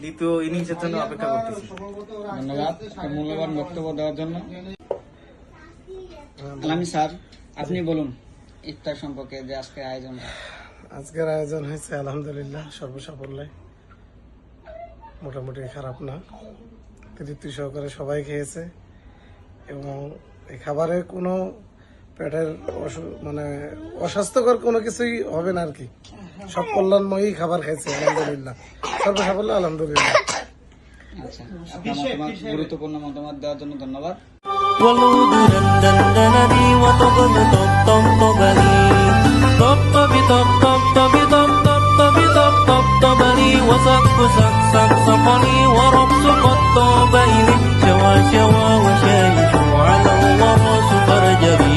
দ্বিতীয় ইনিংসের জন্য অপেক্ষা করতেছি। ধন্যবাদ মূল্যবান বক্তব্য দেওয়ার জন্য। আলামি স্যার, আপনি বলুন ইফতার সম্পর্কে যে আজকের আয়োজন। আজকের আয়োজন হয়েছে আলহামদুলিল্লাহ সর্বসাফল্যে, মোটামুটি খারাপ না, তৃপ্তি সহকারে সবাই খেয়েছে এবং এই খাবারে কোনো পেটের মানে অস্বাস্থ্যকর কোনো কিছুই হবে না আর কি, সব কল্যাণময়ী খাবার খাইছে আলহামদুলিল্লাহ, সর্বসাফল্য আলহামদুলিল্লাহ। আচ্ছা, আপনার মতামত, গুরুত্বপূর্ণ মতামত দেওয়ার জন্য ধন্যবাদ। والورود دندنني وطبل طبطبني طبطب طبطب طبطب طبطب طبطبني وسق سق سق سقني ورمس قد طابيني شوى شوى وشايش على الورس فرجبي